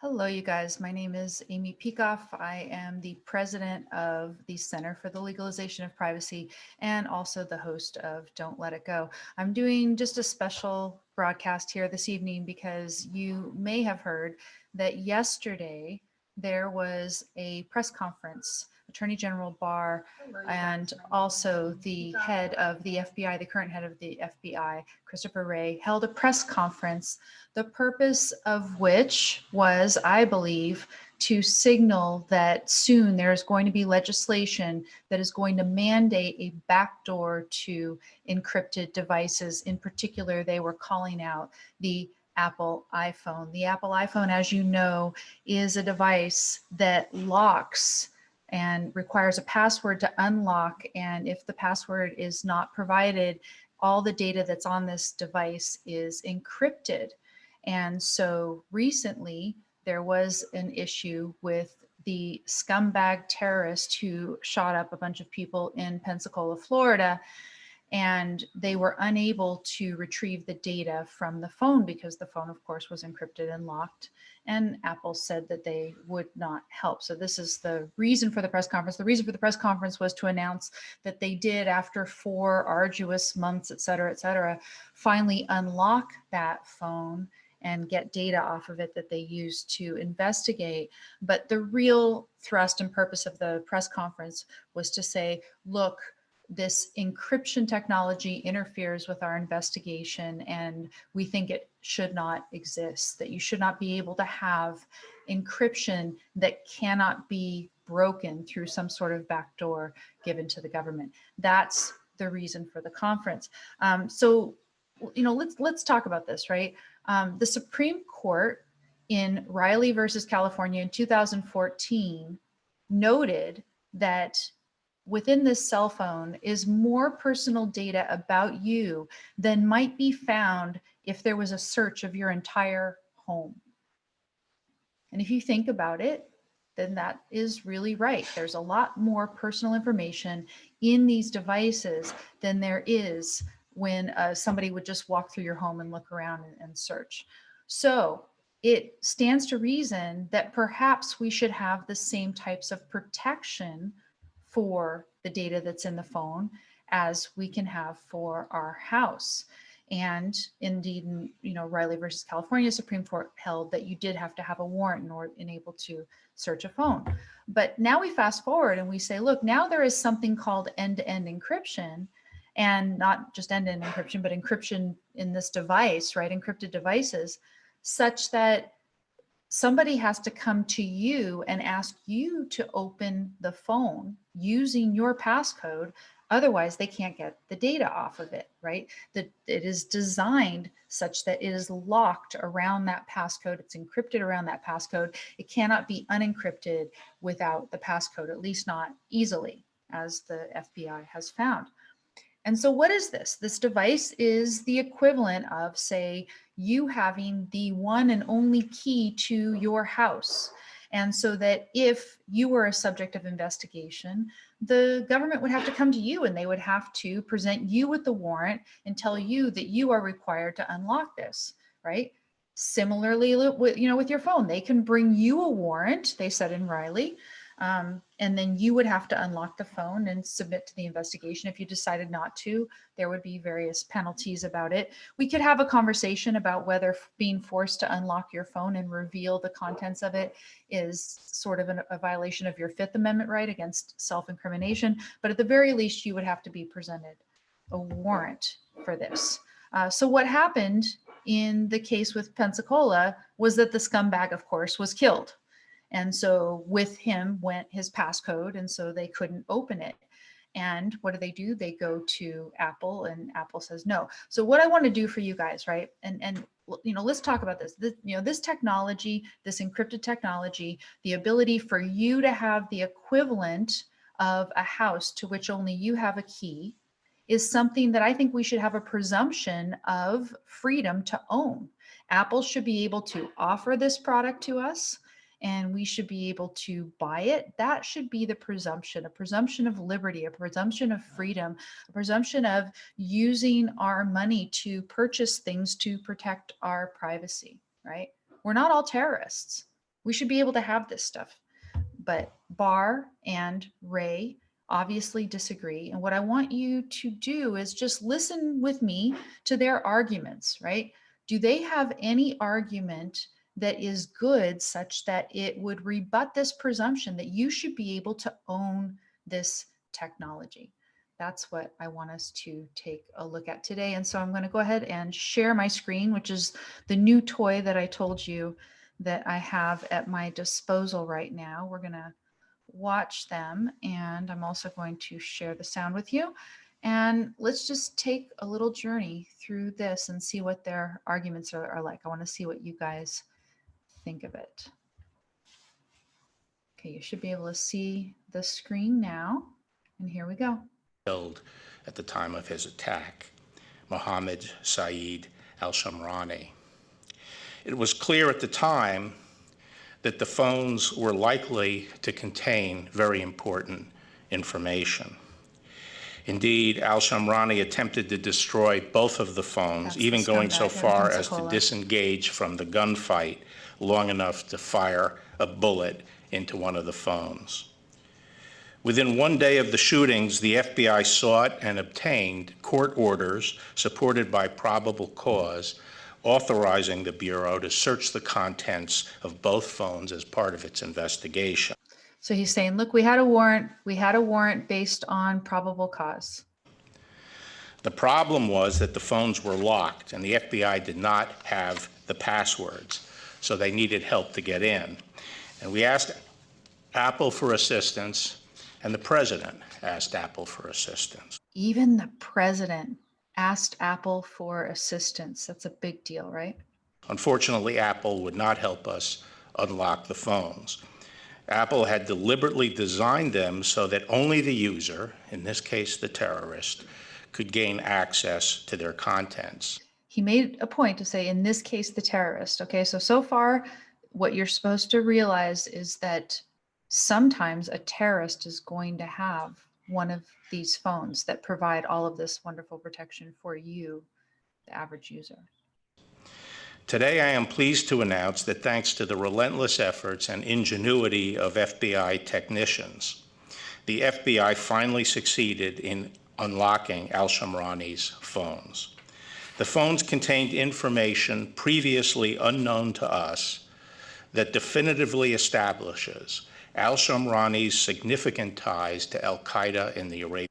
Hello, you guys. My name is Amy Peikoff. I am the president of the Center for the Legalization of Privacy and also the host of Don't Let It Go. I'm doing just a special broadcast here this evening because you may have heard that yesterday there was a press conference. Attorney General Barr and also the head of the FBI, the current head of the FBI, Christopher Wray, held a press conference, the purpose of which was, I believe, to signal that soon there's going to be legislation that is going to mandate a backdoor to encrypted devices. In particular, they were calling out the Apple iPhone. The Apple iPhone, as you know, is a device that locks and requires a password to unlock. And if the password is not provided, all the data that's on this device is encrypted. And so recently there was an issue with the scumbag terrorist who shot up a bunch of people in Pensacola, Florida, and they were unable to retrieve the data from the phone because the phone, of course, was encrypted and locked. And Apple said that they would not help. So this is the reason for the press conference. The reason for the press conference was to announce that they did, after 4 arduous months, et cetera, finally unlock that phone and get data off of it that they used to investigate. But the real thrust and purpose of the press conference was to say, look, this encryption technology interferes with our investigation and we think it should not exist, that you should not be able to have encryption that cannot be broken through some sort of backdoor given to the government. That's the reason for the conference. So, let's talk about this, right? The Supreme Court in Riley versus California in 2014 noted that within this cell phone is more personal data about you than might be found if there was a search of your entire home. And if you think about it, then that is really right. There's a lot more personal information in these devices than there is when somebody would just walk through your home and look around and search. So it stands to reason that perhaps we should have the same types of protection for the data that's in the phone as we can have for our house. And indeed, Riley versus California Supreme Court held that you did have to have a warrant in order able to search a phone. But now we fast forward and we say, look, now there is something called end-to-end encryption, and not just end-to-end encryption, but encryption in this device, right? Encrypted devices, such that somebody has to come to you and ask you to open the phone using your passcode. Otherwise, they can't get the data off of it, right? That it is designed such that it is locked around that passcode. It's encrypted around that passcode. It cannot be unencrypted without the passcode, at least not easily, as the FBI has found. And so what is this? This device is the equivalent of, say, you having the one and only key to your house. And so that if you were a subject of investigation, the government would have to come to you and they would have to present you with the warrant and tell you that you are required to unlock this, right? Similarly, with your phone, they can bring you a warrant, they said in Riley, and then you would have to unlock the phone and submit to the investigation. If you decided not to, there would be various penalties about it. We could have a conversation about whether being forced to unlock your phone and reveal the contents of it is sort of a violation of your Fifth Amendment right against self-incrimination. But at the very least, you would have to be presented a warrant for this. So what happened in the case with Pensacola was that the scumbag, of course, was killed. And so with him went his passcode, and so they couldn't open it. And what do? They go to Apple, and Apple says no. So what I want to do for you guys, right? And let's talk about this. This technology, this encrypted technology, the ability for you to have the equivalent of a house to which only you have a key, is something that I think we should have a presumption of freedom to own. Apple should be able to offer this product to us, and we should be able to buy it. That should be the presumption, a presumption of liberty, a presumption of freedom, a presumption of using our money to purchase things to protect our privacy, right? We're not all terrorists. We should be able to have this stuff. But Barr and Wray obviously disagree. And what I want you to do is just listen with me to their arguments, right? Do they have any argument that is good such that it would rebut this presumption that you should be able to own this technology? That's what I want us to take a look at today. And so I'm going to go ahead and share my screen, which is the new toy that I told you that I have at my disposal right now. We're going to watch them, and I'm also going to share the sound with you. And let's just take a little journey through this and see what their arguments are like. I want to see what you guys think of it. Okay, you should be able to see the screen now. And here we go. Killed at the time of his attack, Mohammed Saeed al-Shamrani. It was clear at the time that the phones were likely to contain very important information. Indeed, al-Shamrani attempted to destroy both of the phones, even going so far as to disengage from the gunfight long enough to fire a bullet into one of the phones. Within one day of the shootings, the FBI sought and obtained court orders supported by probable cause, authorizing the Bureau to search the contents of both phones as part of its investigation. So he's saying, look, we had a warrant based on probable cause. The problem was that the phones were locked and the FBI did not have the passwords, so they needed help to get in. And we asked Apple for assistance, and the president asked Apple for assistance. Even the president asked Apple for assistance. That's a big deal, right? Unfortunately, Apple would not help us unlock the phones. Apple had deliberately designed them so that only the user, in this case the terrorist, could gain access to their contents. He made a point to say, in this case, the terrorist. Okay, so far, what you're supposed to realize is that sometimes a terrorist is going to have one of these phones that provide all of this wonderful protection for you, the average user. Today, I am pleased to announce that thanks to the relentless efforts and ingenuity of FBI technicians, the FBI finally succeeded in unlocking al-Shamrani's phones. The phones contained information previously unknown to us that definitively establishes al-Shamrani's significant ties to al-Qaeda in the Arabian.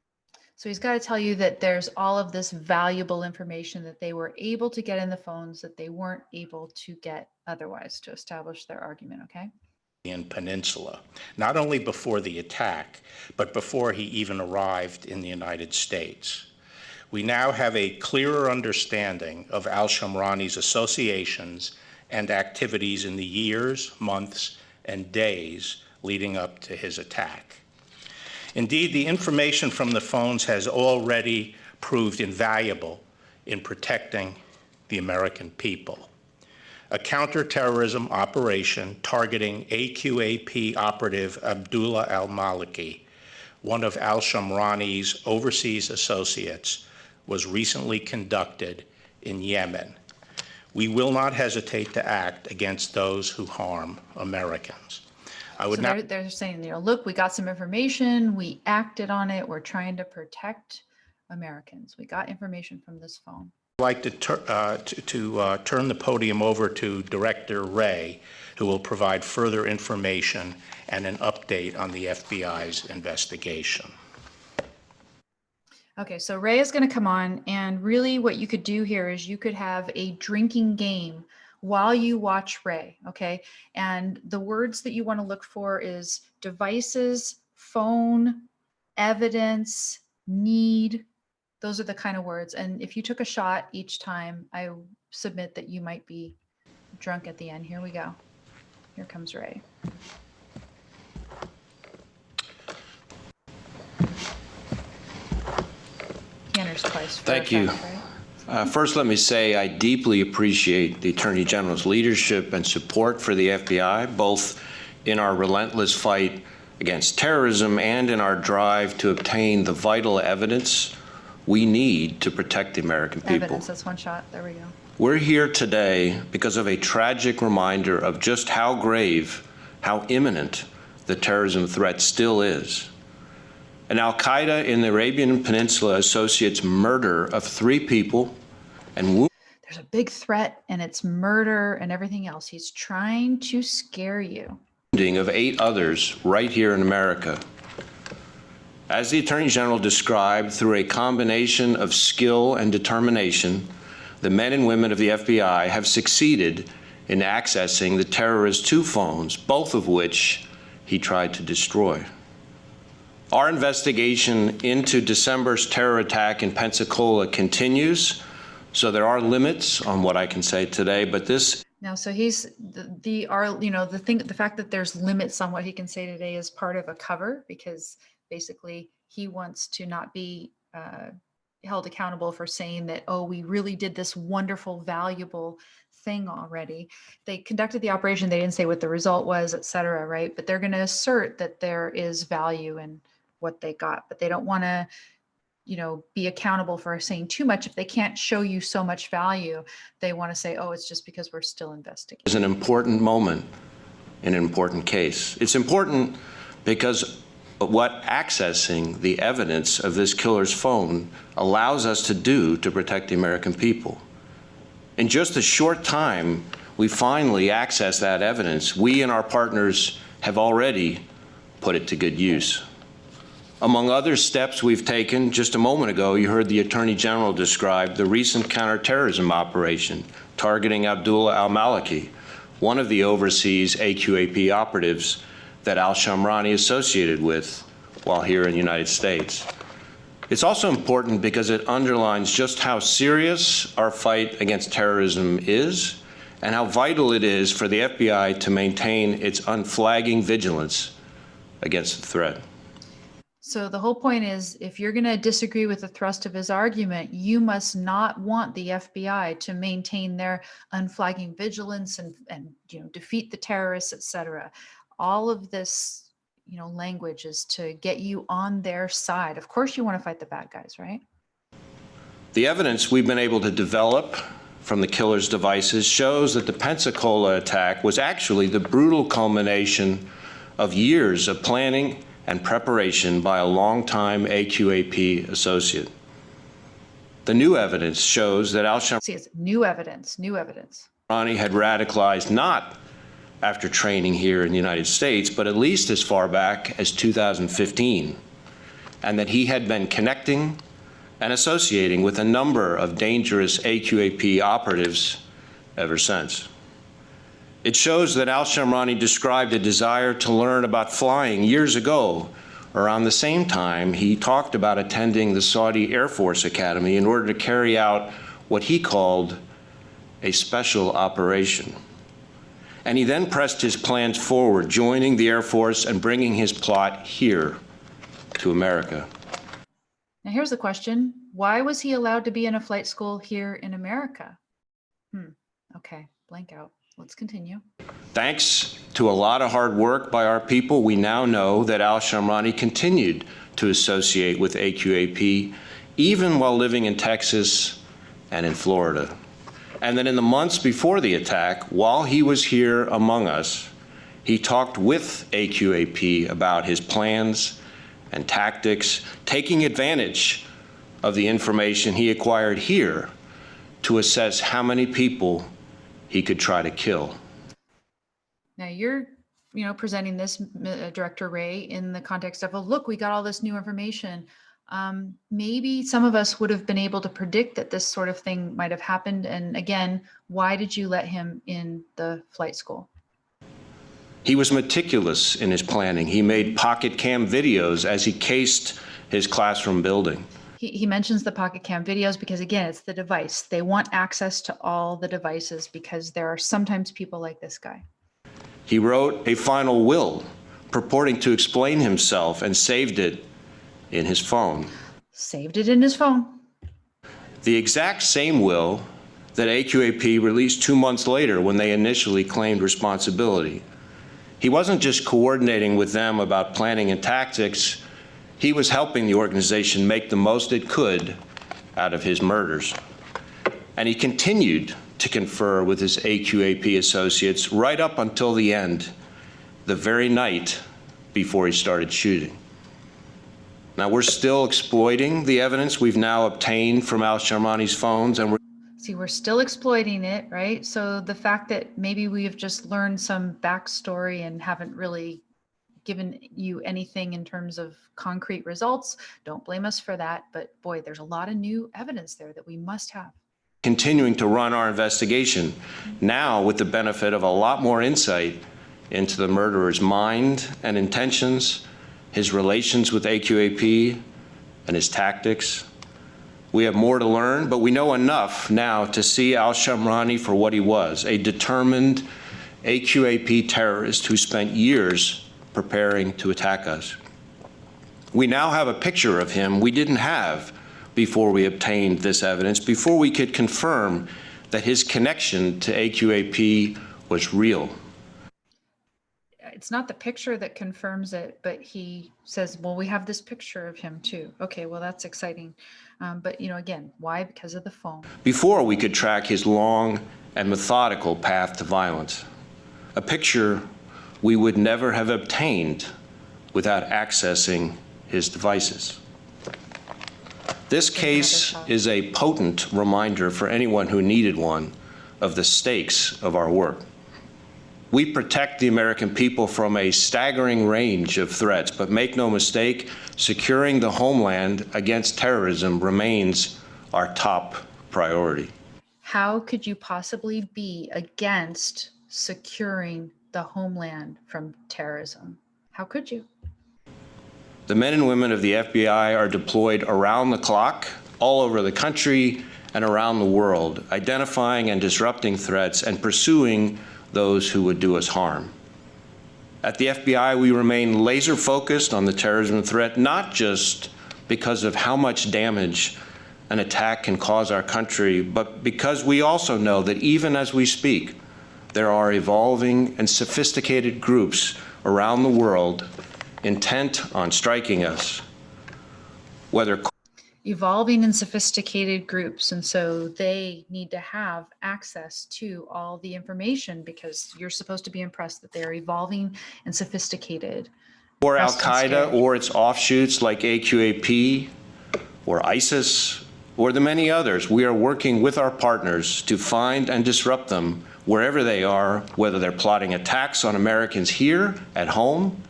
So he's got to tell you that there's all of this valuable information that they were able to get in the phones that they weren't able to get otherwise to establish their argument, okay? Peninsula, not only before the attack, but before he even arrived in the United States. We now have a clearer understanding of al-Shamrani's associations and activities in the years, months, and days leading up to his attack. Indeed, the information from the phones has already proved invaluable in protecting the American people. A counterterrorism operation targeting AQAP operative Abdullah al-Maliki, one of al-Shamrani's overseas associates, was recently conducted in Yemen. We will not hesitate to act against those who harm Americans. They're saying, look, we got some information, we acted on it, we're trying to protect Americans. We got information from this phone. I'd like to turn the podium over to Director Wray, who will provide further information and an update on the FBI's investigation. Okay, so Wray is going to come on, and really what you could do here is you could have a drinking game while you watch Wray, okay? And the words that you want to look for is devices, phone, evidence, need. Those are the kind of words. And if you took a shot each time, I submit that you might be drunk at the end. Here we go. Here comes Wray. He enters twice. Thank you. First, let me say I deeply appreciate the Attorney General's leadership and support for the FBI, both in our relentless fight against terrorism and in our drive to obtain the vital evidence we need to protect the American people. Evidence, that's one shot. There we go. We're here today because of a tragic reminder of just how grave how imminent the terrorism threat still is. An al-Qaeda in the Arabian Peninsula associate's murder of 3 people and There's a big threat and it's murder and everything else. He's trying to scare you. wounding of 8 others right here in America. As the Attorney General described, through a combination of skill and determination, the men and women of the FBI have succeeded in accessing the terrorist's 2 phones, both of which he tried to destroy. Our investigation into December's terror attack in Pensacola continues, so there are limits on what I can say today, but this Now, so he's the fact that there's limits on what he can say today is part of a cover, because basically he wants to not be held accountable for saying that, oh, we really did this wonderful, valuable thing already. They conducted the operation. They didn't say what the result was, et cetera, right? But they're going to assert that there is value in what they got, but they don't want to, be accountable for saying too much. If they can't show you so much value, they want to say, oh, it's just because we're still investigating. is an important moment in an important case. It's important because what accessing the evidence of this killer's phone allows us to do to protect the American people. In just a short time, we finally access that evidence. We and our partners have already put it to good use. Among other steps we've taken, just a moment ago, you heard the Attorney General describe the recent counterterrorism operation targeting Abdullah al-Maliki, one of the overseas AQAP operatives that al-Shamrani associated with while here in the United States. It's also important because it underlines just how serious our fight against terrorism is and how vital it is for the FBI to maintain its unflagging vigilance against the threat. So the whole point is, if you're going to disagree with the thrust of his argument, you must not want the FBI to maintain their unflagging vigilance and defeat the terrorists, et cetera. All of this, language is to get you on their side. Of course, you want to fight the bad guys, right? The evidence we've been able to develop from the killer's devices shows that the Pensacola attack was actually the brutal culmination of years of planning and preparation by a longtime AQAP associate. The new evidence shows that al-Shamrani See, it's new evidence. had radicalized not after training here in the United States, but at least as far back as 2015, and that he had been connecting and associating with a number of dangerous AQAP operatives ever since. It shows that al-Shamrani described a desire to learn about flying years ago. Around the same time, he talked about attending the Saudi Air Force Academy in order to carry out what he called a special operation. And he then pressed his plans forward, joining the Air Force and bringing his plot here to America. Now here's the question. Why was he allowed to be in a flight school here in America? Okay, blank out. Let's continue. Thanks to a lot of hard work by our people, we now know that al-Shamrani continued to associate with AQAP even while living in Texas and in Florida. And that in the months before the attack, while he was here among us, he talked with AQAP about his plans and tactics, taking advantage of the information he acquired here to assess how many people he could try to kill. Now you're, presenting this, Director Wray, in the context of, oh, look, we got all this new information. Maybe some of us would have been able to predict that this sort of thing might have happened. And again, why did you let him in the flight school? He was meticulous in his planning. He made pocket cam videos as he cased his classroom building. He mentions the pocket cam videos because, again, it's the device. They want access to all the devices because there are sometimes people like this guy. He wrote a final will purporting to explain himself and saved it in his phone. Saved it in his phone. The exact same will that AQAP released 2 months later when they initially claimed responsibility. He wasn't just coordinating with them about planning and tactics. He was helping the organization make the most it could out of his murders. And he continued to confer with his AQAP associates right up until the end. the very night before he started shooting. Now, we're still exploiting the evidence we've now obtained from al-Shamrani's phones, and we're still exploiting it, right? So the fact that maybe we have just learned some backstory and haven't really given you anything in terms of concrete results, don't blame us for that. But boy, there's a lot of new evidence there that we must have. Continuing to run our investigation, now with the benefit of a lot more insight into the murderer's mind and intentions, his relations with AQAP, and his tactics. We have more to learn, but we know enough now to see al-Shamrani for what he was, a determined AQAP terrorist who spent years preparing to attack us. We now have a picture of him we didn't have before we obtained this evidence, before we could confirm that his connection to AQAP was real. It's not the picture that confirms it, but he says, well, we have this picture of him too. Okay, well, that's exciting. But, again, why? Because of the phone. Before we could track his long and methodical path to violence, a picture we would never have obtained without accessing his devices. This case is a potent reminder for anyone who needed one of the stakes of our work. We protect the American people from a staggering range of threats, but make no mistake, securing the homeland against terrorism remains our top priority. How could you possibly be against securing the homeland from terrorism? How could you? The men and women of the FBI are deployed around the clock, all over the country and around the world, identifying and disrupting threats and pursuing those who would do us harm. At the FBI, we remain laser focused on the terrorism threat, not just because of how much damage an attack can cause our country, but because we also know that even as we speak, there are evolving and sophisticated groups around the world intent on striking us, whether evolving and sophisticated groups. And so they need to have access to all the information because you're supposed to be impressed that they're evolving and sophisticated. Or Al-Qaeda or its offshoots like AQAP or ISIS or the many others. We are working with our partners to find and disrupt them wherever they are, whether they're plotting attacks on Americans here at home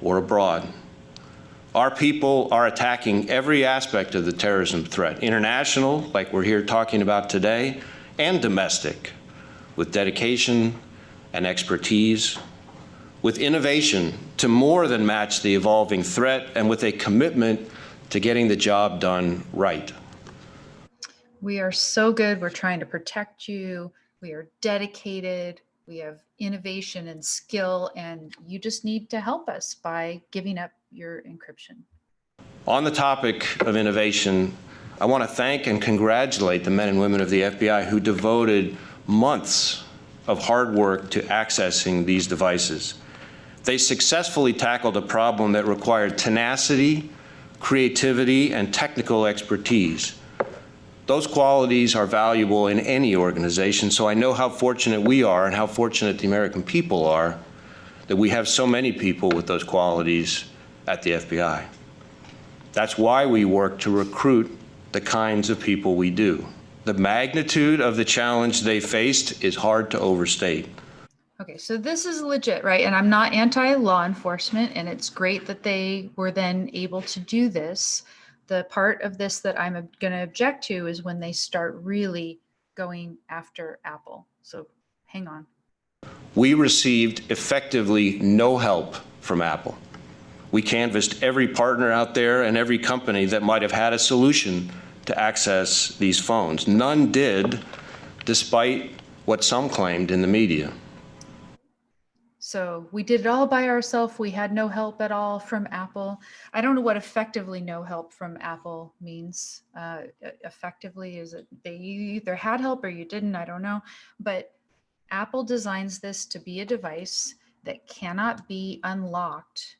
or abroad. Our people are attacking every aspect of the terrorism threat, international, like we're here talking about today, and domestic, with dedication and expertise, with innovation to more than match the evolving threat, and with a commitment to getting the job done right. We are so good. We're trying to protect you. We are dedicated. We have innovation and skill, and you just need to help us by giving up your encryption. On the topic of innovation, I want to thank and congratulate the men and women of the FBI who devoted months of hard work to accessing these devices. They successfully tackled a problem that required tenacity, creativity, and technical expertise. Those qualities are valuable in any organization, so I know how fortunate we are and how fortunate the American people are that we have so many people with those qualities at the FBI. That's why we work to recruit the kinds of people we do. The magnitude of the challenge they faced is hard to overstate. Okay, so this is legit, right? And I'm not anti-law enforcement, and it's great that they were then able to do this. The part of this that I'm going to object to is when they start really going after Apple. So hang on. We received effectively no help from Apple. We canvassed every partner out there and every company that might have had a solution to access these phones. None did, despite what some claimed in the media. So we did it all by ourselves. We had no help at all from Apple. I don't know what effectively no help from Apple means. Effectively, is it they either had help or you didn't? I don't know. But Apple designs this to be a device that cannot be unlocked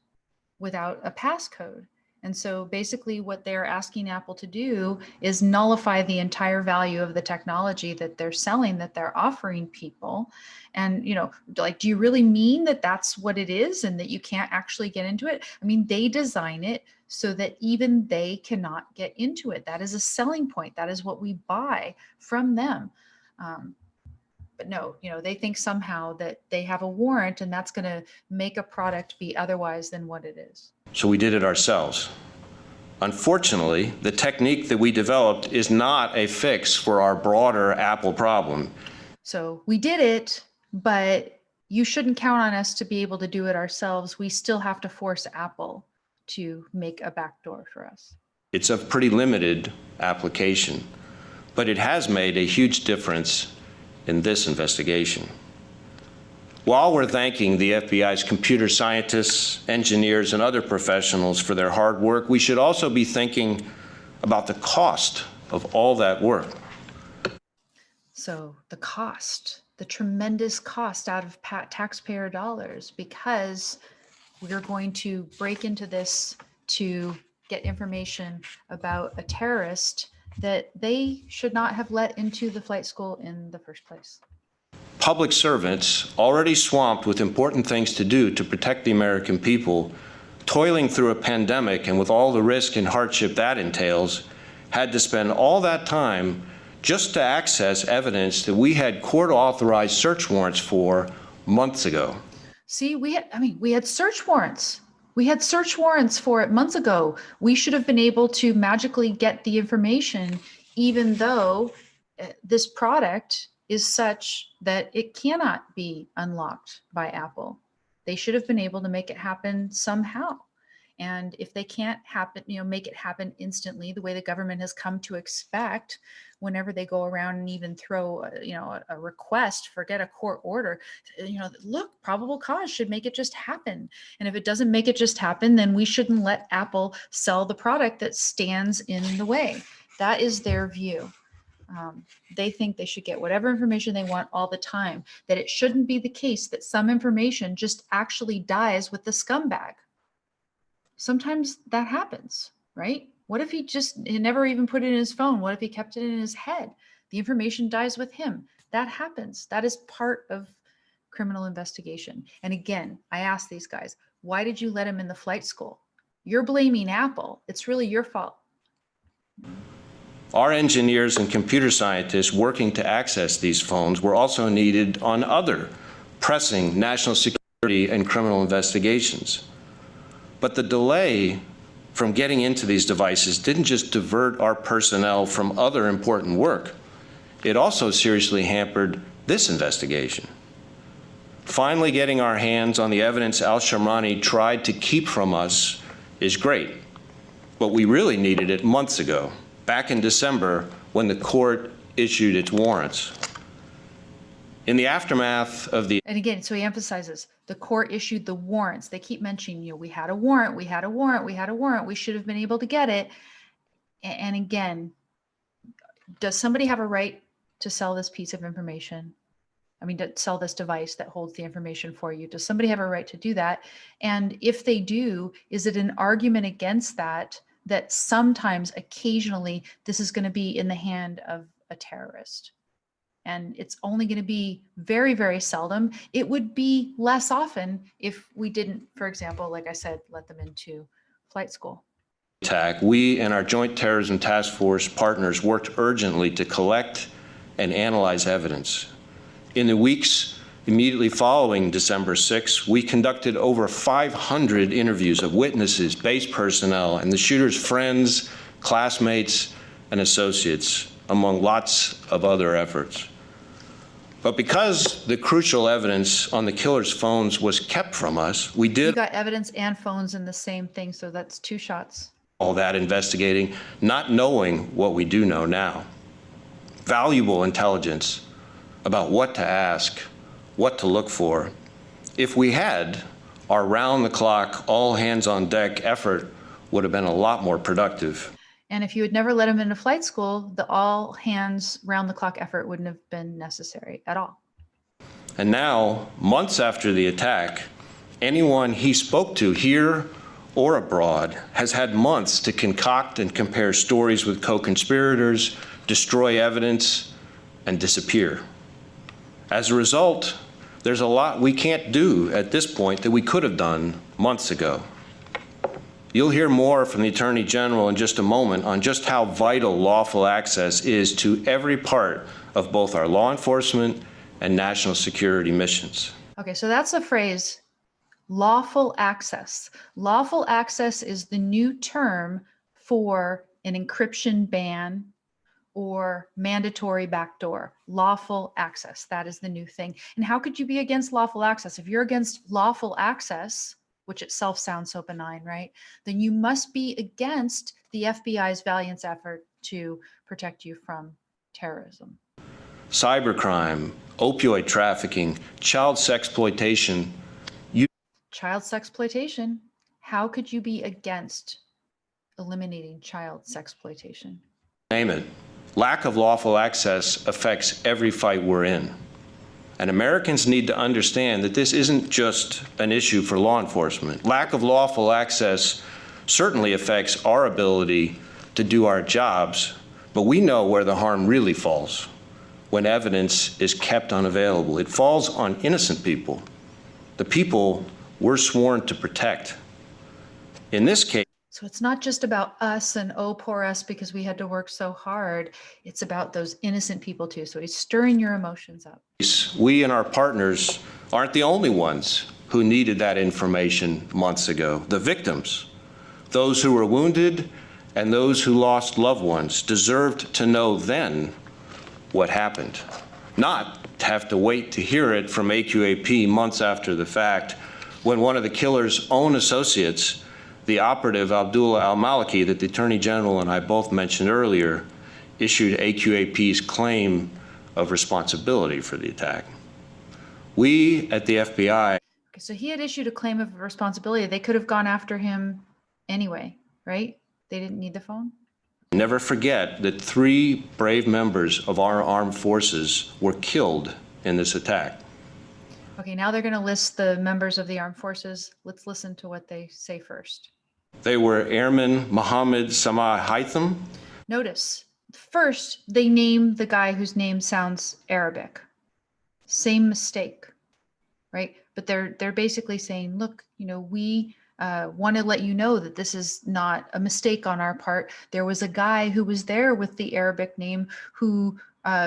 without a passcode. And so basically what they're asking Apple to do is nullify the entire value of the technology that they're selling, that they're offering people. And, like, do you really mean that that's what it is and that you can't actually get into it? I mean, they design it so that even they cannot get into it. That is a selling point. That is what we buy from them. But no, they think somehow that they have a warrant and that's going to make a product be otherwise than what it is. So we did it ourselves. Unfortunately, the technique that we developed is not a fix for our broader Apple problem. So we did it, but you shouldn't count on us to be able to do it ourselves. We still have to force Apple to make a backdoor for us. It's of pretty limited application, but it has made a huge difference in this investigation. While we're thanking the FBI's computer scientists, engineers, and other professionals for their hard work, we should also be thinking about the cost of all that work. So the cost, the tremendous cost out of taxpayer dollars, because we're going to break into this to get information about a terrorist that they should not have let into the flight school in the first place. Public servants, already swamped with important things to do to protect the American people, toiling through a pandemic and with all the risk and hardship that entails, had to spend all that time just to access evidence that we had court-authorized search warrants for months ago. See, we had search warrants. We had search warrants for it months ago. We should have been able to magically get the information, even though this product is such that it cannot be unlocked by Apple. They should have been able to make it happen somehow. And if they can't make it happen instantly, the way the government has come to expect, whenever they go around and even throw, a request, forget a court order, look, probable cause should make it just happen. And if it doesn't make it just happen, then we shouldn't let Apple sell the product that stands in the way. That is their view. They think they should get whatever information they want all the time, that it shouldn't be the case that some information just actually dies with the scumbag. Sometimes that happens, right? What if he never even put it in his phone? What if he kept it in his head? The information dies with him. That happens. That is part of criminal investigation. And again, I ask these guys, why did you let him in the flight school? You're blaming Apple. It's really your fault. Our engineers and computer scientists working to access these phones were also needed on other pressing national security and criminal investigations. But the delay from getting into these devices didn't just divert our personnel from other important work. It also seriously hampered this investigation. Finally getting our hands on the evidence al-Shamrani tried to keep from us is great, but we really needed it months ago, back in December when the court issued its warrants. In the aftermath of the... And again, so he emphasizes, the court issued the warrants. They keep mentioning, we had a warrant, we had a warrant, we had a warrant. We should have been able to get it. And again, does somebody have a right to sell this piece of information? I mean, to sell this device that holds the information for you? Does somebody have a right to do that? And if they do, is it an argument against that sometimes, occasionally, this is going to be in the hand of a terrorist? And it's only going to be very, very seldom. It would be less often if we didn't, for example, like I said, let them into flight school. Attack, we and our Joint Terrorism Task Force partners worked urgently to collect and analyze evidence. In the weeks immediately following December 6, we conducted over 500 interviews of witnesses, base personnel, and the shooter's friends, classmates, and associates, among lots of other efforts. But because the crucial evidence on the killer's phones was kept from us, we did... You got evidence and phones in the same thing, so that's 2 shots. ...all that investigating, not knowing what we do know now. Valuable intelligence about what to ask, what to look for. If we had, our round-the-clock, all-hands-on-deck effort would have been a lot more productive. And if you had never let him into flight school, the all hands round the clock effort wouldn't have been necessary at all. And now, months after the attack, anyone he spoke to here or abroad, has had months to concoct and compare stories with co-conspirators, destroy evidence, and disappear. As a result, there's a lot we can't do at this point that we could have done months ago. You'll hear more from the Attorney General in just a moment on just how vital lawful access is to every part of both our law enforcement and national security missions. Okay, so that's the phrase, lawful access. Lawful access is the new term for an encryption ban or mandatory backdoor. Lawful access, that is the new thing. And how could you be against lawful access? If you're against lawful access, which itself sounds so benign, right? Then you must be against the FBI's valiant effort to protect you from terrorism. Cybercrime, opioid trafficking, child sexploitation. Child sexploitation. How could you be against eliminating child sexploitation? Name it. Lack of lawful access affects every fight we're in. And Americans need to understand that this isn't just an issue for law enforcement. Lack of lawful access certainly affects our ability to do our jobs, but we know where the harm really falls when evidence is kept unavailable. It falls on innocent people, the people we're sworn to protect. In this case, so it's not just about us and oh, poor us because we had to work so hard. It's about those innocent people too. So he's stirring your emotions up. we and our partners aren't the only ones who needed that information months ago. The victims, those who were wounded and those who lost loved ones, deserved to know then what happened, not to have to wait to hear it from AQAP months after the fact when one of the killer's own associates, the operative Abdullah al-Maliki that the Attorney General and I both mentioned earlier, issued AQAP's claim of responsibility for the attack. We at the FBI. Okay, so he had issued a claim of responsibility. They could have gone after him anyway, right? They didn't need the phone? Never forget that 3 brave members of our armed forces were killed in this attack. Okay, now they're going to list the members of the armed forces. Let's listen to what they say first. They were Airman Mohammed Samah Haitham. Notice, first, they name the guy whose name sounds Arabic. Same mistake, right? But they're basically saying, look, you know, we want to let you know that this is not a mistake on our part. There was a guy who was there with the Arabic name who,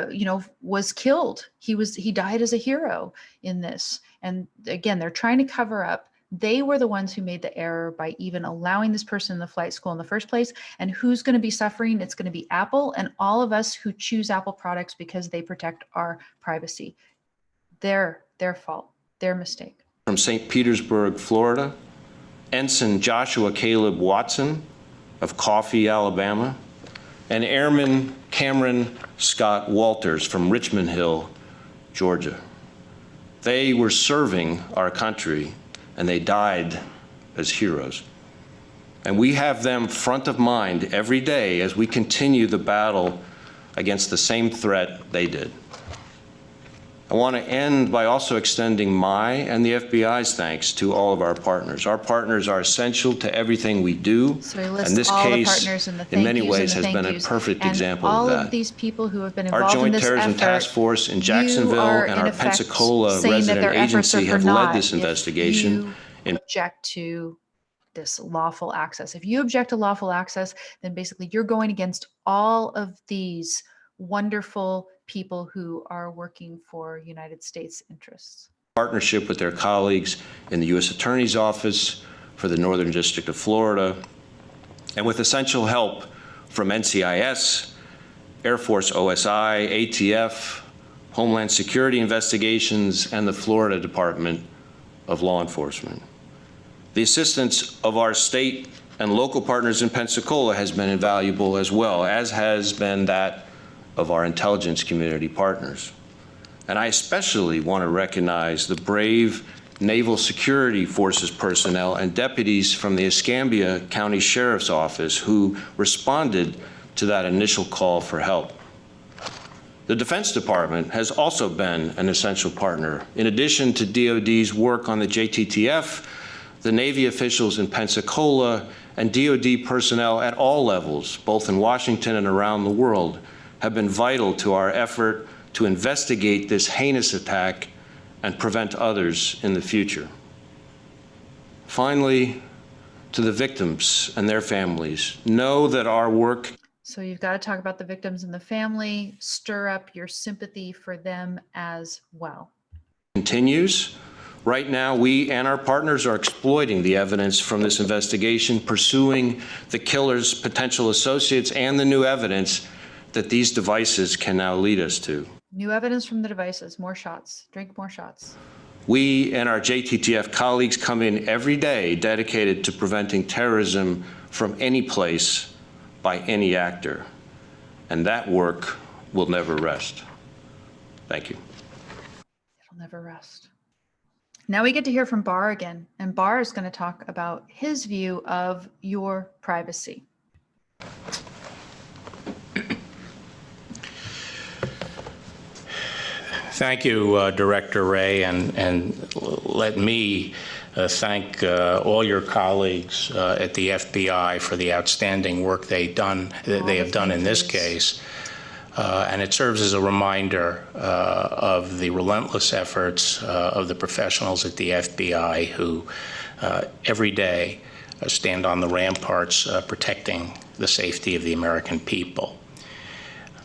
you know, was killed. He died as a hero in this. And again, they're trying to cover up. They were the ones who made the error by even allowing this person in the flight school in the first place. And who's going to be suffering? It's going to be Apple and all of us who choose Apple products because they protect our privacy. Their fault, their mistake. From St. Petersburg, Florida, Ensign Joshua Caleb Watson of Coffee, Alabama, and Airman Cameron Scott Walters from Richmond Hill, Georgia. They were serving our country and they died as heroes. And we have them front of mind every day as we continue the battle against the same threat they did. I want to end by also extending my and the FBI's thanks to all of our partners. Our partners are essential to everything we do. So he lists and this all case, the partners and the thank in many yous ways, and the has been thank a yous. perfect And example all of that. of these people who have been Our involved in Joint this Terrorism effort, Task Force in Jacksonville you are, and in our effect, Pensacola saying that resident their efforts are agency for have led naught this if investigation. you object to this lawful access. If you object to lawful access, then basically you're going against all of these wonderful people who are working for United States interests. Partnership with their colleagues in the U.S. Attorney's Office for the Northern District of Florida, and with essential help from NCIS, Air Force OSI, ATF, Homeland Security Investigations, and the Florida Department of Law Enforcement. The assistance of our state and local partners in Pensacola has been invaluable as well, as has been that of our intelligence community partners. And I especially want to recognize the brave Naval Security Forces personnel and deputies from the Escambia County Sheriff's Office who responded to that initial call for help. The Defense Department has also been an essential partner. In addition to DoD's work on the JTTF, the Navy officials in Pensacola, and DoD personnel at all levels, both in Washington and around the world, have been vital to our effort to investigate this heinous attack and prevent others in the future. Finally, to the victims and their families, know that our work— So you've got to talk about the victims and the family, stir up your sympathy for them as well. —continues. Right now, we and our partners are exploiting the evidence from this investigation, pursuing the killer's potential associates and the new evidence that these devices can now lead us to. New evidence from the devices, more shots, drink more shots. We and our JTTF colleagues come in every day dedicated to preventing terrorism from any place by any actor, and that work will never rest. Thank you. It'll never rest. Now we get to hear from Barr again, and Barr is going to talk about his view of your privacy. Thank you, Director Wray, and let me thank all your colleagues at the FBI for the outstanding work they have done in this case. And it serves as a reminder of the relentless efforts of the professionals at the FBI who every day stand on the ramparts protecting the safety of the American people.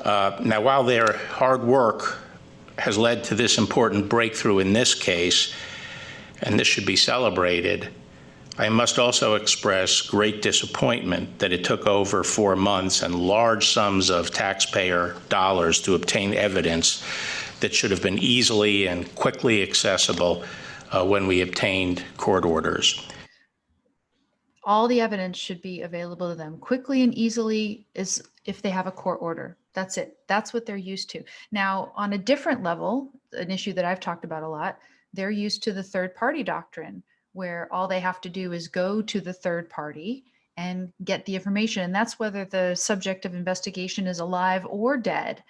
Now, while their hard work has led to this important breakthrough in this case, and this should be celebrated, I must also express great disappointment that it took over 4 months and large sums of taxpayer dollars to obtain evidence that should have been easily and quickly accessible when we obtained court orders. All the evidence should be available to them quickly and easily is if they have a court order. That's it. That's what they're used to. Now, on a different level, an issue that I've talked about a lot, they're used to the third party doctrine, where all they have to do is go to the third party and get the information. And that's whether the subject of investigation is alive or dead.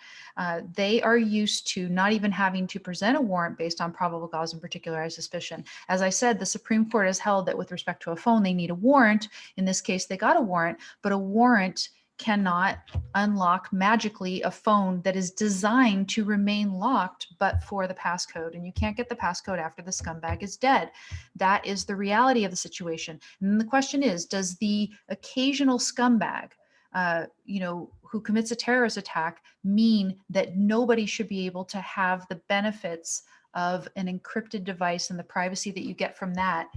They are used to not even having to present a warrant based on probable cause and particularized suspicion. As I said, the Supreme Court has held that with respect to a phone, they need a warrant. In this case, they got a warrant, but a warrant cannot unlock magically a phone that is designed to remain locked but for the passcode, and you can't get the passcode after the scumbag is dead. That is the reality of the situation. And the question is, does the occasional scumbag who commits a terrorist attack mean that nobody should be able to have the benefits of an encrypted device and the privacy that you get from that?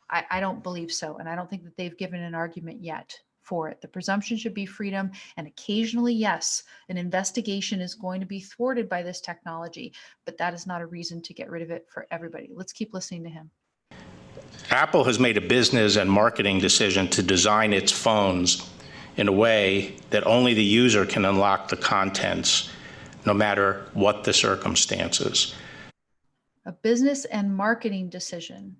I don't believe so, and I don't think that they've given an argument yet for it. The presumption should be freedom, and occasionally, yes, an investigation is going to be thwarted by this technology, but that is not a reason to get rid of it for everybody. Let's keep listening to him. Apple has made a business and marketing decision to design its phones in a way that only the user can unlock the contents, no matter what the circumstances. A business and marketing decision.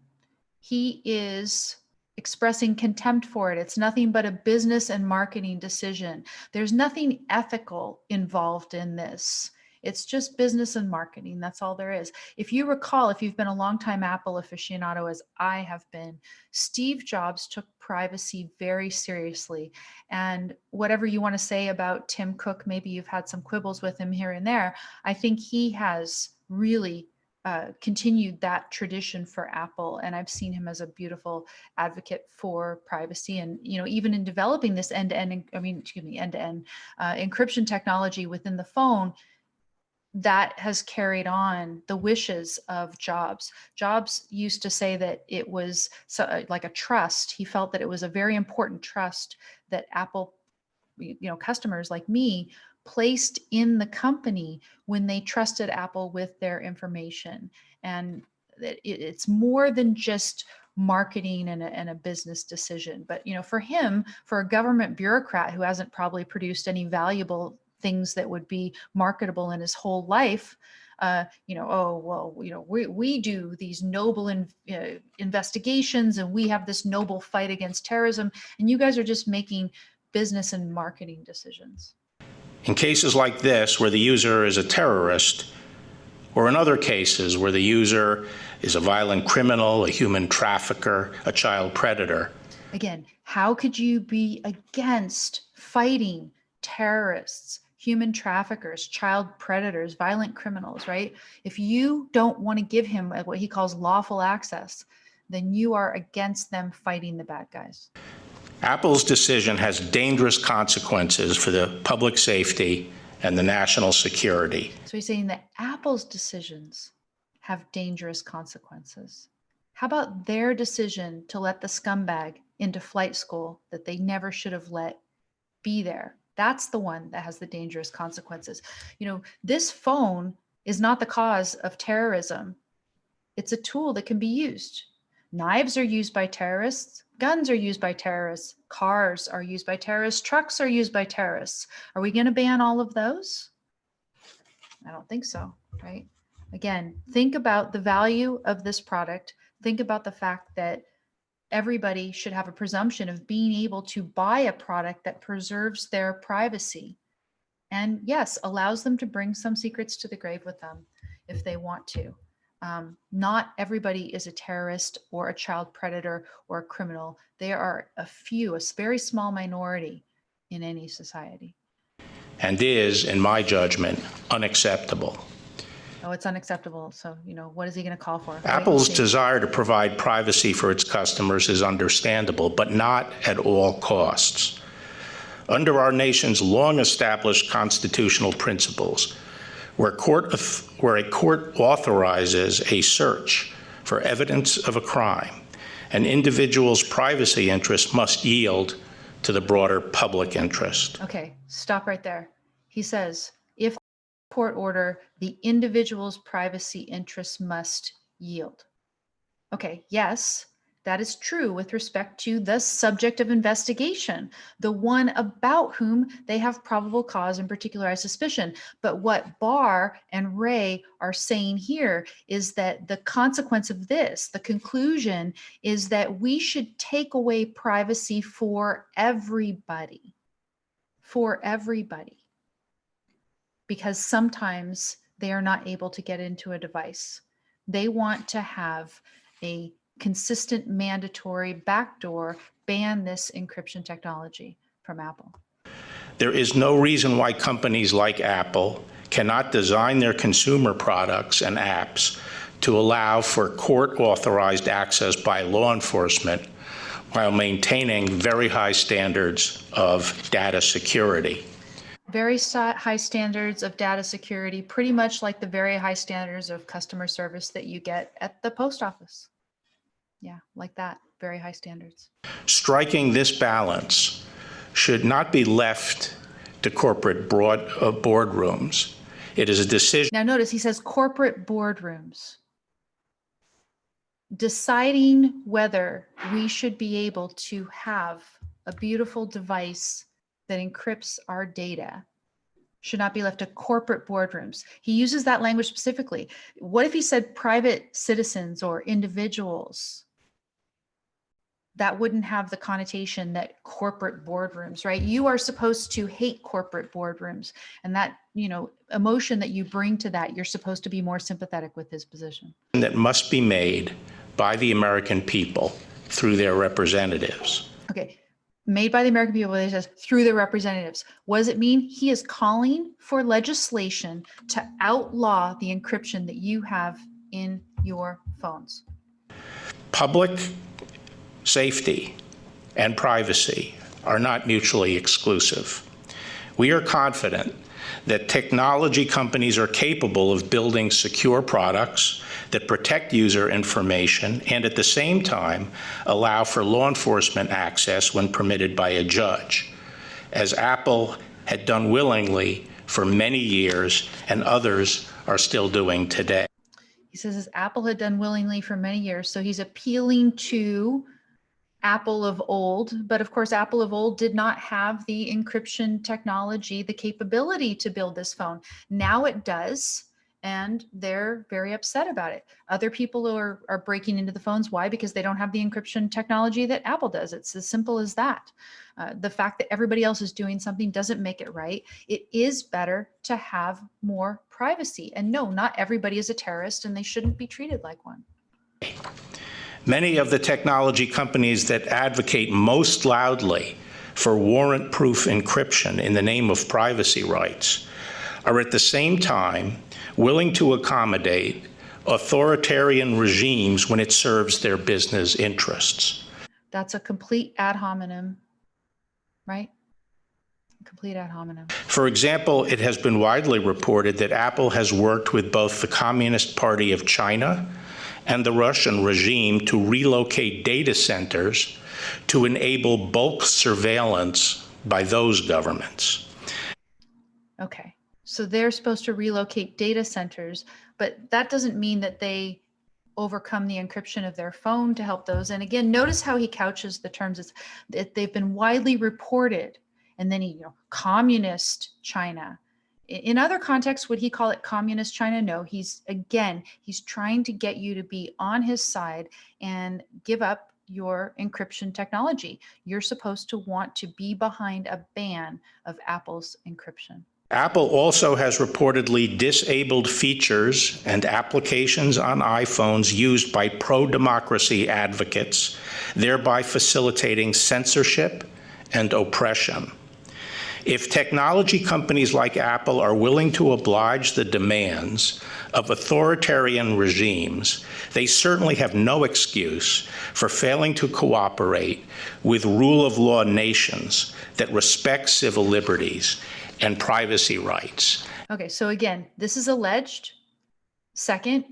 He is expressing contempt for it. It's nothing but a business and marketing decision. There's nothing ethical involved in this. It's just business and marketing. That's all there is. If you recall, if you've been a longtime Apple aficionado, as I have been, Steve Jobs took privacy very seriously. And whatever you want to say about Tim Cook, maybe you've had some quibbles with him here and there, I think he has really continued that tradition for Apple, and I've seen him as a beautiful advocate for privacy. And even in developing this end-to-end encryption technology within the phone, that has carried on the wishes of Jobs. Jobs used to say that it was like a trust. He felt that it was a very important trust that Apple, customers like me, placed in the company when they trusted Apple with their information. And that it's more than just marketing and a business decision. But for him, for a government bureaucrat who hasn't probably produced any valuable things that would be marketable in his whole life, we do these noble investigations, and we have this noble fight against terrorism, and you guys are just making business and marketing decisions. In cases like this, where the user is a terrorist or in other cases where the user is a violent criminal, a human trafficker, a child predator. Again, how could you be against fighting terrorists, human traffickers, child predators, violent criminals, right? If you don't want to give him what he calls lawful access, then you are against them fighting the bad guys. Apple's decision has dangerous consequences for the public safety and the national security. So he's saying that Apple's decisions have dangerous consequences. How about their decision to let the scumbag into flight school that they never should have let be there? That's the one that has the dangerous consequences. You know, this phone is not the cause of terrorism. It's a tool that can be used. Knives are used by terrorists. Guns are used by terrorists. Cars are used by terrorists. Trucks are used by terrorists. Are we going to ban all of those? I don't think so, right? Again, think about the value of this product. Think about the fact that everybody should have a presumption of being able to buy a product that preserves their privacy and, yes, allows them to bring some secrets to the grave with them if they want to. Not everybody is a terrorist or a child predator or a criminal. There are a few, a very small minority in any society. And is, in my judgment, unacceptable. Oh, it's unacceptable. So, you know, what is he going to call for? Apple's desire to provide privacy for its customers is understandable, but not at all costs. Under our nation's long-established constitutional principles, where a court authorizes a search for evidence of a crime, an individual's privacy interest must yield to the broader public interest. Okay, stop right there. He says, if court order, the individual's privacy interests must yield. Okay, yes, that is true with respect to the subject of investigation, the one about whom they have probable cause and particularized suspicion. But what Barr and Wray are saying here is that the consequence of this, the conclusion, is that we should take away privacy for everybody. For everybody. Because sometimes they are not able to get into a device. They want to have a consistent mandatory backdoor ban this encryption technology from Apple. There is no reason why companies like Apple cannot design their consumer products and apps to allow for court-authorized access by law enforcement while maintaining very high standards of data security. Very high standards of data security, pretty much like the very high standards of customer service that you get at the post office. Yeah, like that, very high standards. Striking this balance should not be left to corporate boardrooms. It is a decision. Now notice he says corporate boardrooms. Deciding whether we should be able to have a beautiful device that encrypts our data should not be left to corporate boardrooms. He uses that language specifically. What if he said private citizens or individuals? That wouldn't have the connotation that corporate boardrooms, right? You are supposed to hate corporate boardrooms, and that, you know, emotion that you bring to that, you're supposed to be more sympathetic with his position. That must be made by the American people through their representatives. Okay, made by the American people, he says, through their representatives. What does it mean? He is calling for legislation to outlaw the encryption that you have in your phones. Public safety and privacy are not mutually exclusive. We are confident that technology companies are capable of building secure products that protect user information and at the same time allow for law enforcement access when permitted by a judge, as Apple had done willingly for many years and others are still doing today. He says, as Apple had done willingly for many years. So he's appealing to Apple of old, but of course, Apple of old did not have the encryption technology, the capability to build this phone. Now it does. and they're very upset about it. Other people are breaking into the phones. Why? Because they don't have the encryption technology that Apple does. It's as simple as that. The fact that everybody else is doing something doesn't make it right. It is better to have more privacy. And no, not everybody is a terrorist, and they shouldn't be treated like one. Many of the technology companies that advocate most loudly for warrant-proof encryption in the name of privacy rights are at the same time willing to accommodate authoritarian regimes when it serves their business interests. That's a complete ad hominem, right? Complete ad hominem. For example, it has been widely reported that Apple has worked with both the Communist Party of China and the Russian regime to relocate data centers to enable bulk surveillance by those governments. Okay, so they're supposed to relocate data centers, but that doesn't mean that they overcome the encryption of their phone to help those. And again, notice how he couches the terms. It's that they've been widely reported, and then he, communist China. In other contexts, would he call it communist China? No, he's trying to get you to be on his side and give up your encryption technology. You're supposed to want to be behind a ban of Apple's encryption. Apple also has reportedly disabled features and applications on iPhones used by pro-democracy advocates, thereby facilitating censorship and oppression. If technology companies like Apple are willing to oblige the demands of authoritarian regimes, they certainly have no excuse for failing to cooperate with rule of law nations that respect civil liberties and privacy rights. Okay, so again, this is alleged. Second,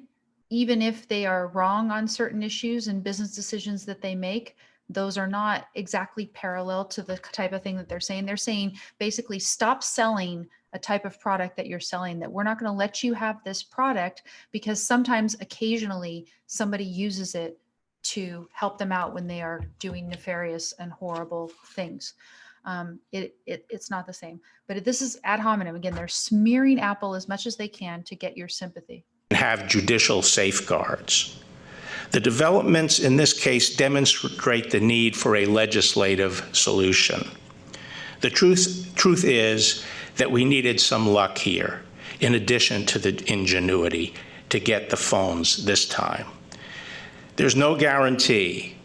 even if they are wrong on certain issues and business decisions that they make, those are not exactly parallel to the type of thing that they're saying. They're saying basically stop selling a type of product that you're selling, that we're not going to let you have this product because sometimes occasionally somebody uses it to help them out when they are doing nefarious and horrible things. It's not the same, but this is ad hominem. Again, they're smearing Apple as much as they can to get your sympathy. Have judicial safeguards. The developments in this case demonstrate the need for a legislative solution. The truth is that we needed some luck here, in addition to the ingenuity to get the phones this time. There's no guarantee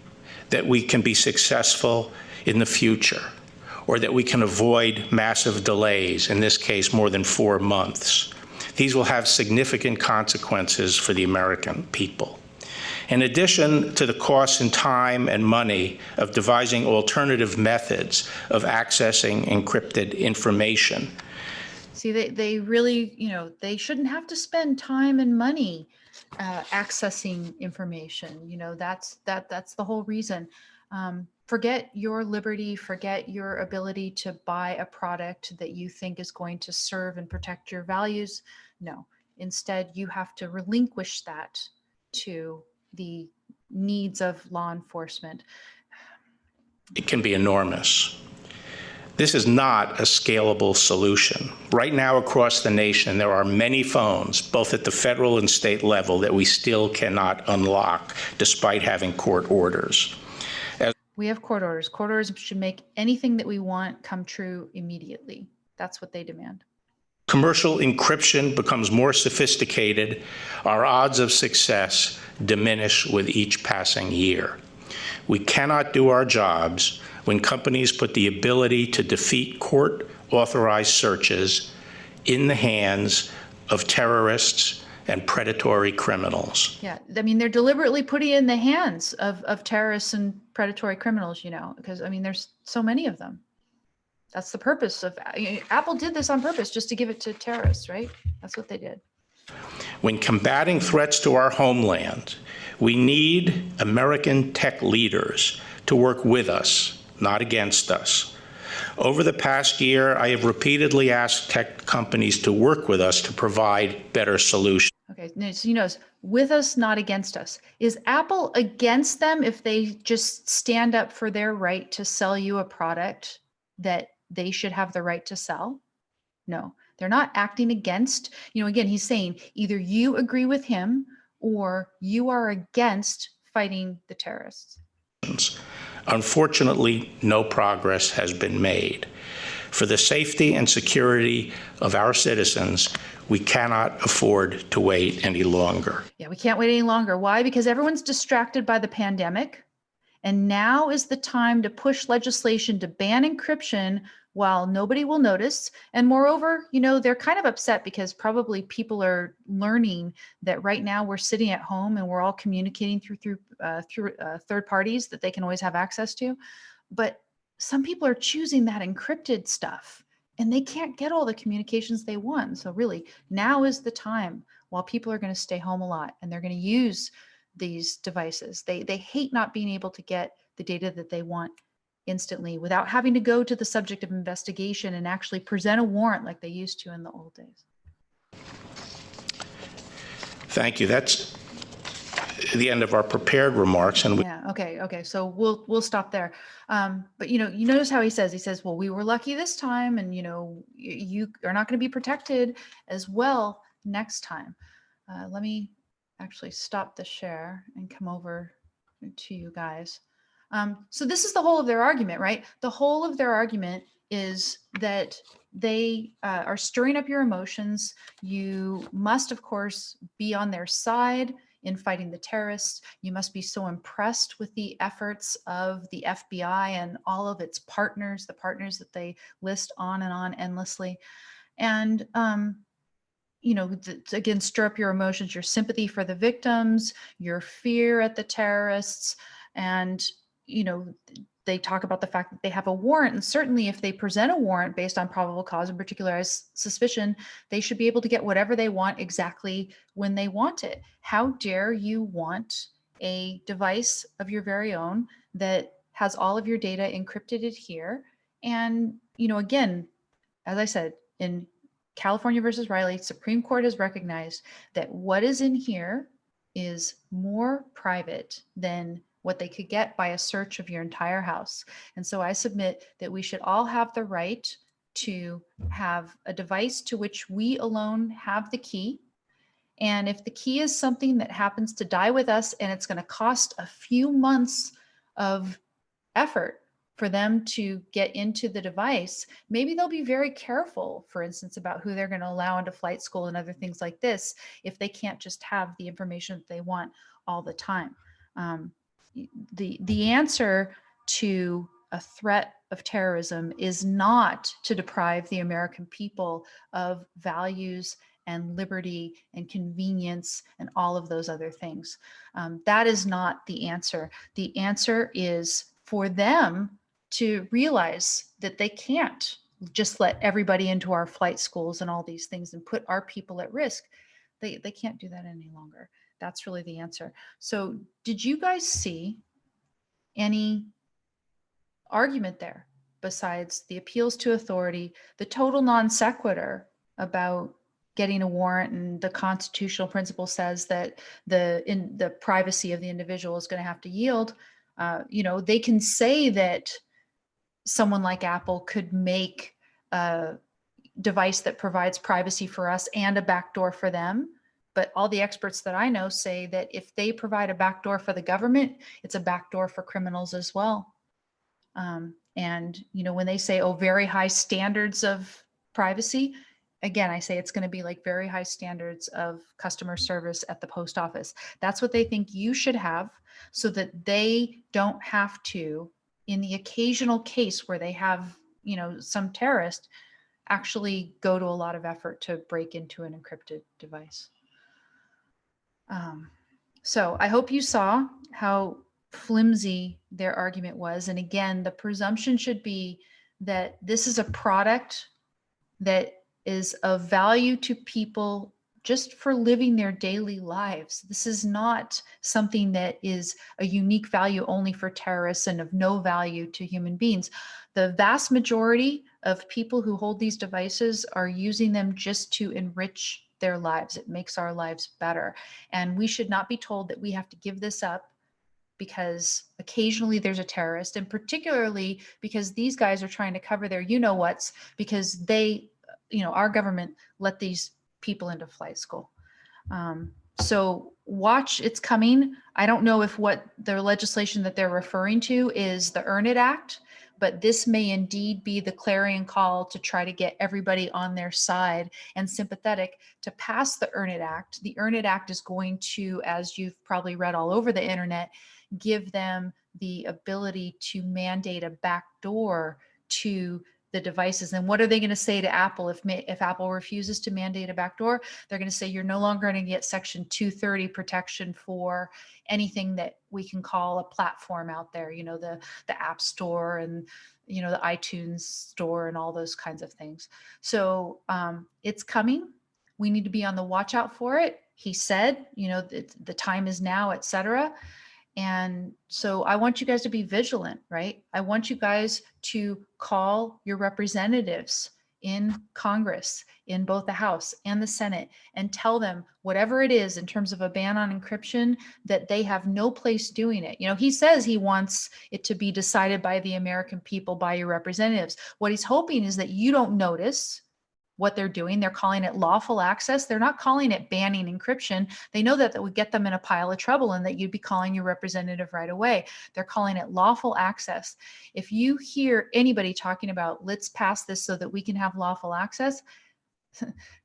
that we can be successful in the future, or that we can avoid massive delays, in this case more than 4 months. These will have significant consequences for the American people. In addition to the costs in time and money of devising alternative methods of accessing encrypted information. See, they really, they shouldn't have to spend time and money accessing information. That's the whole reason. Forget your liberty, forget your ability to buy a product that you think is going to serve and protect your values. No, instead you have to relinquish that to the needs of law enforcement. It can be enormous. This is not a scalable solution. Right now across the nation, there are many phones, both at the federal and state level, that we still cannot unlock despite having court orders. We have court orders. Court orders should make anything that we want come true immediately. That's what they demand. Commercial encryption becomes more sophisticated, our odds of success diminish with each passing year. We cannot do our jobs when companies put the ability to defeat court-authorized searches in the hands of terrorists and predatory criminals. Yeah, I mean, they're deliberately putting it in the hands of terrorists and predatory criminals, because, there's so many of them. That's the purpose of Apple did this on purpose, just to give it to terrorists, right? That's what they did. When combating threats to our homeland, we need American tech leaders to work with us, not against us. Over the past year, I have repeatedly asked tech companies to work with us to provide better solutions. Okay, so with us, not against us. Is Apple against them if they just stand up for their right to sell you a product that they should have the right to sell? No, They're not acting against, again, he's saying either you agree with him or you are against fighting the terrorists. Unfortunately, no progress has been made. For the safety and security of our citizens, we cannot afford to wait any longer. Yeah, we can't wait any longer. Why? Because everyone's distracted by the pandemic. And now is the time to push legislation to ban encryption while nobody will notice. And moreover, they're kind of upset because probably people are learning that right now we're sitting at home and we're all communicating through third parties that they can always have access to. But some people are choosing that encrypted stuff and they can't get all the communications they want. So really, now is the time while people are going to stay home a lot and they're going to use these devices. They hate not being able to get the data that they want instantly without having to go to the subject of investigation and actually present a warrant like they used to in the old days. Thank you. That's the end of our prepared remarks. And yeah, okay. So we'll stop there. But you notice how he says, well, we were lucky this time, and you are not going to be protected as well next time. Let me actually stop the share and come over to you guys. So this is the whole of their argument, right? The whole of their argument is that they are stirring up your emotions. You must, of course, be on their side in fighting the terrorists. You must be so impressed with the efforts of the FBI and all of its partners, the partners that they list on and on endlessly. And again, stir up your emotions, your sympathy for the victims, your fear at the terrorists. And, they talk about the fact that they have a warrant. And certainly if they present a warrant based on probable cause and particularized suspicion, they should be able to get whatever they want exactly when they want it. How dare you want a device of your very own that has all of your data encrypted here? And, again, as I said, in California versus Riley, Supreme Court has recognized that what is in here is more private than what they could get by a search of your entire house. And so I submit that we should all have the right to have a device to which we alone have the key. And if the key is something that happens to die with us and it's going to cost a few months of effort for them to get into the device, maybe they'll be very careful, for instance, about who they're going to allow into flight school and other things like this, if they can't just have the information that they want all the time. The answer to a threat of terrorism is not to deprive the American people of values and liberty and convenience and all of those other things. That is not the answer. The answer is for them to realize that they can't just let everybody into our flight schools and all these things and put our people at risk. They can't do that any longer. That's really the answer. So did you guys see any argument there besides the appeals to authority, the total non sequitur about getting a warrant, and the constitutional principle says that the privacy of the individual is going to have to yield? They can say that someone like Apple could make a device that provides privacy for us and a backdoor for them. But all the experts that I know say that if they provide a backdoor for the government, it's a backdoor for criminals as well. And, when they say, oh, very high standards of privacy, again, I say it's going to be like very high standards of customer service at the post office. That's what they think you should have, so that they don't have to, in the occasional case where they have, some terrorist, actually go to a lot of effort to break into an encrypted device. So I hope you saw how flimsy their argument was. And again, the presumption should be that this is a product that is of value to people just for living their daily lives. This is not something that is a unique value only for terrorists and of no value to human beings. The vast majority of people who hold these devices are using them just to enrich their lives. It makes our lives better. And we should not be told that we have to give this up because occasionally there's a terrorist, and particularly because these guys are trying to cover their you-know-whats because they our government let these people into flight school. So watch, it's coming. I don't know if what the legislation that they're referring to is the Earn It Act, but this may indeed be the clarion call to try to get everybody on their side and sympathetic to pass the Earn It Act. The Earn It Act is going to, as you've probably read all over the internet, give them the ability to mandate a backdoor to the devices. And what are they going to say to Apple if Apple refuses to mandate a backdoor? They're going to say you're no longer going to get Section 230 protection for anything that we can call a platform out there. The App Store and the iTunes Store and all those kinds of things. So it's coming. We need to be on the watch out for it. He said, the time is now, et cetera. And so I want you guys to be vigilant, right? I want you guys to call your representatives in Congress, in both the House and the Senate, and tell them whatever it is in terms of a ban on encryption, that they have no place doing it. He says he wants it to be decided by the American people, by your representatives. What he's hoping is that you don't notice what they're doing. They're calling it lawful access. They're not calling it banning encryption. They know that would get them in a pile of trouble and that you'd be calling your representative right away. They're calling it lawful access. If you hear anybody talking about, let's pass this so that we can have lawful access,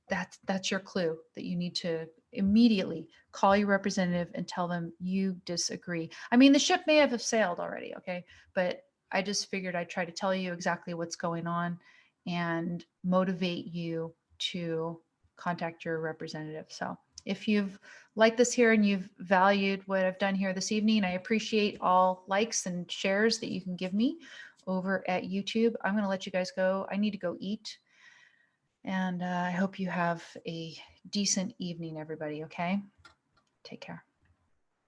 that's your clue that you need to immediately call your representative and tell them you disagree. I mean, the ship may have sailed already, okay? But I just figured I'd try to tell you exactly what's going on and motivate you to contact your representative. So if you've liked this here and you've valued what I've done here this evening, I appreciate all likes and shares that you can give me over at YouTube. I'm going to let you guys go. I need to go eat. And I hope you have a decent evening, everybody. Okay? Take care.